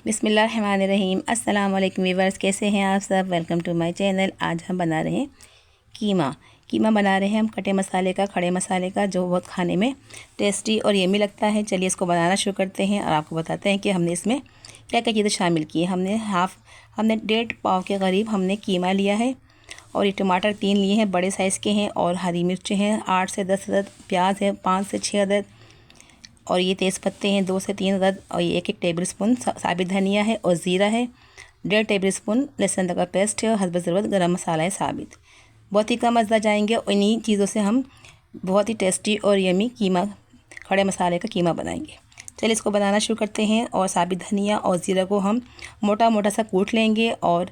बिस्मिल्लाहिर्रहमानिर्रहीम। अस्सलाम वालेकुम व्यूअर्स, कैसे हैं आप सब। Welcome to my channel. आज हम बना रहे हैं कीमा बना रहे हैं हम खड़े मसाले का, जो बहुत खाने में टेस्टी और यम्मी लगता है। चलिए इसको बनाना शुरू करते हैं और आपको बताते हैं कि हमने इसमें क्या क्या चीज़ें शामिल की है। हमने 1.5 पाव के करीब हमने कीमा लिया है, और ये टमाटर 3 लिए हैं, बड़े साइज़ के हैं, और हरी मिर्चें हैं 8 से 10 अदद, प्याज है 5 से 6 अदद, और ये तेज़ पत्ते हैं 2 से 3 अदद, और ये 1 टेबल स्पून साबित धनिया है, और ज़ीरा है 1.5 टेबल स्पून, लहसुन अदरक का पेस्ट है, और हस्ब ज़रूरत गरम मसाला है साबित। बहुत ही कम मज़ा जाएंगे, और इन्हीं चीज़ों से हम बहुत ही टेस्टी और यमी खड़े मसाले का कीमा बनाएंगे। चलिए इसको बनाना शुरू करते हैं। और साबित धनिया और ज़ीरा को हम मोटा मोटा सा कूट लेंगे, और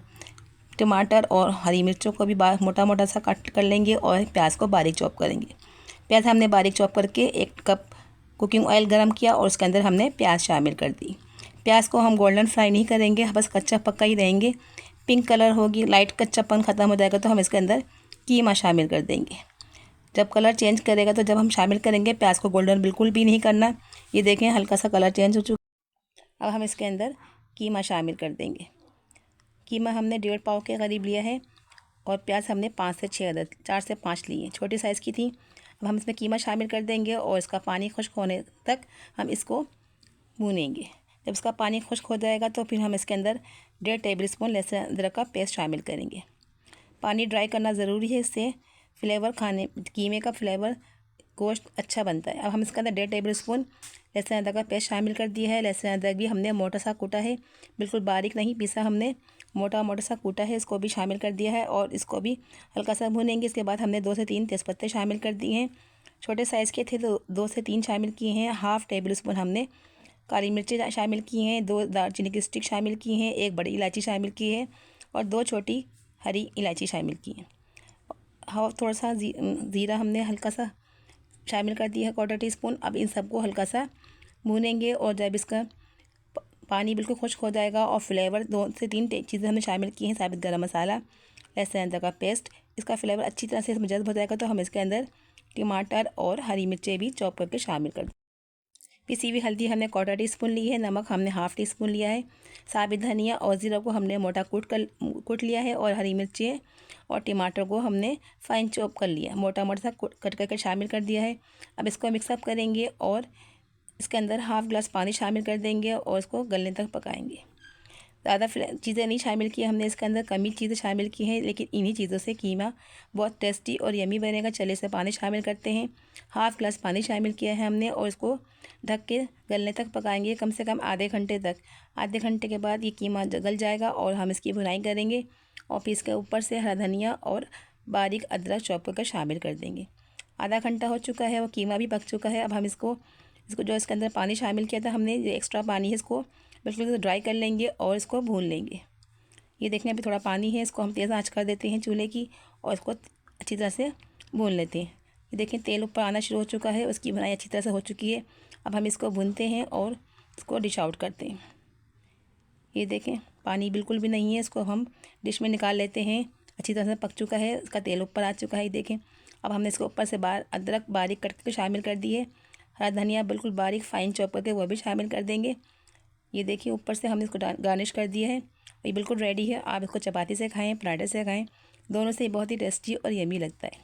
टमाटर और हरी मिर्चों को भी मोटा मोटा सा कट कर लेंगे, और प्याज को बारीक चॉप करेंगे। प्याज हमने बारीक चॉप करके 1 कप कुकिंग ऑयल गरम किया, और उसके अंदर हमने प्याज शामिल कर दी। प्याज को हम गोल्डन फ्राई नहीं करेंगे, बस कच्चा पक्का ही रहेंगे। पिंक कलर होगी, लाइट कच्चापन ख़त्म हो जाएगा तो हम इसके अंदर कीमा शामिल कर देंगे। जब कलर चेंज करेगा तो जब हम शामिल करेंगे, प्याज को गोल्डन बिल्कुल भी नहीं करना। ये देखें हल्का सा कलर चेंज हो चुका। अब हम इसके अंदर कीमा शामिल कर देंगे। कीमा हमने 1.5 पाव के करीब लिया है, और प्याज हमने 5 से 6 अदद, 4 से 5 लिए, छोटी साइज़ की थी। अब हम इसमें कीमा शामिल कर देंगे, और इसका पानी खुश्क होने तक हम इसको भूनेंगे। जब इसका पानी खुश्क हो जाएगा तो फिर हम इसके अंदर 1.5 टेबल स्पून लहसुन अदरक का पेस्ट शामिल करेंगे। पानी ड्राई करना ज़रूरी है, इससे कीमे का फ्लेवर गोश्त अच्छा बनता है। अब हम इसके अंदर 1.5 टेबल स्पून लहसुन अदरक का पेस्ट शामिल कर दिया है। लहसुन अदरक भी हमने मोटा सा कूटा है, बिल्कुल बारीक नहीं पीसा, हमने मोटा मोटा सा कूटा है, इसको भी शामिल कर दिया है, और इसको भी हल्का सा भूनेंगे। इसके बाद हमने 2 से 3 तेज़पत्ते शामिल कर दिए हैं, छोटे साइज़ के थे तो 2 से 3 शामिल किए हैं। 1/2 टेबल स्पून हमने काली मिर्चें शामिल की हैं, 2 दालचीनी की स्टिक शामिल की हैं, 1 बड़ी इलायची शामिल की है, और 2 छोटी हरी इलायची शामिल की हैं। और थोड़ा सा ज़ीरा हमने हल्का सा शामिल कर दिया है, 1/4 टीस्पून। अब इन सबको हल्का सा भूनेंगे, और जब इसका पानी बिल्कुल खुश्क हो जाएगा और फ्लेवर 2 से 3 चीज़ें हमने शामिल की हैं, साबित गरम मसाला, लहसुन अदरक का पेस्ट, इसका फ्लेवर अच्छी तरह से जज़्ब हो जाएगा तो हम इसके अंदर टमाटर और हरी मिर्चें भी चॉप करके शामिल कर। पिसी हुई हल्दी हमने 1/4 टीस्पून ली है, नमक हमने 1/2 टीस्पून लिया है, साबित धनिया और ज़ीरा को हमने मोटा कूट लिया है, और हरी मिर्चें और टमाटर को हमने फाइन चॉप कर लिया, मोटा मोटा सा कट करके शामिल कर दिया है। अब इसको मिक्सअप करेंगे, और इसके अंदर 1/2 गिलास पानी शामिल कर देंगे, और इसको गलने तक पकाएंगे। ज़्यादा चीज़ें नहीं शामिल की हमने इसके अंदर, कम ही चीज़ें शामिल की हैं, लेकिन इन्हीं चीज़ों से कीमा बहुत टेस्टी और यमी बनेगा। चलिए इसमें पानी शामिल करते हैं। 1/2 गिलास पानी शामिल किया है हमने, और इसको ढक के गलने तक पकाएंगे, कम से कम आधे घंटे तक। आधे घंटे के बाद ये कीमा गल जाएगा, और हम इसकी भुनाई करेंगे, और फिर इसके ऊपर से हरा धनिया और बारीक अदरक चॉप करके शामिल कर देंगे। आधा घंटा हो चुका है, वो कीमा भी पक चुका है। अब हम इसको जो इसके अंदर पानी शामिल किया था हमने, जो एक्स्ट्रा पानी है, इसको बिल्कुल ड्राई कर लेंगे, और इसको भून लेंगे। ये देखने अभी थोड़ा पानी है, इसको हम तेज़ आंच कर देते हैं चूल्हे की, और इसको अच्छी तरह से भून लेते हैं। ये देखें तेल ऊपर आना शुरू हो चुका है, उसकी भुनाई अच्छी तरह से हो चुकी है। अब हम इसको भूनते हैं और इसको डिश आउट करते हैं। ये देखें पानी बिल्कुल भी नहीं है, इसको हम डिश में निकाल लेते हैं। अच्छी तरह से पक चुका है, इसका तेल ऊपर आ चुका है। ये देखें अब हमने इसको ऊपर से अदरक बारीक कट के शामिल कर दिए, हरा धनिया बिल्कुल बारीक फाइन चॉप करके वो भी शामिल कर देंगे। ये देखिए ऊपर से हमने इसको गार्निश कर दिया है। ये बिल्कुल रेडी है। आप इसको चपाती से खाएं, पराठे से खाएं, दोनों से बहुत ही टेस्टी और यमी लगता है।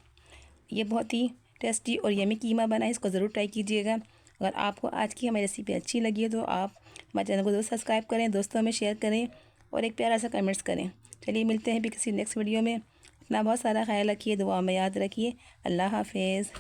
ये बहुत ही टेस्टी और यमी कीमा बना है, इसको ज़रूर ट्राई कीजिएगा। अगर आपको आज की हमारी रेसिपी अच्छी लगी है तो आप हमारे चैनल को ज़रूर सब्सक्राइब करें, दोस्तों में शेयर करें, और एक प्यारा सा कमेंट्स करें। चलिए मिलते हैं भी किसी नेक्स्ट वीडियो में। अपना बहुत सारा ख्याल रखिए, दुआ में याद रखिए। अल्लाह हाफिज़।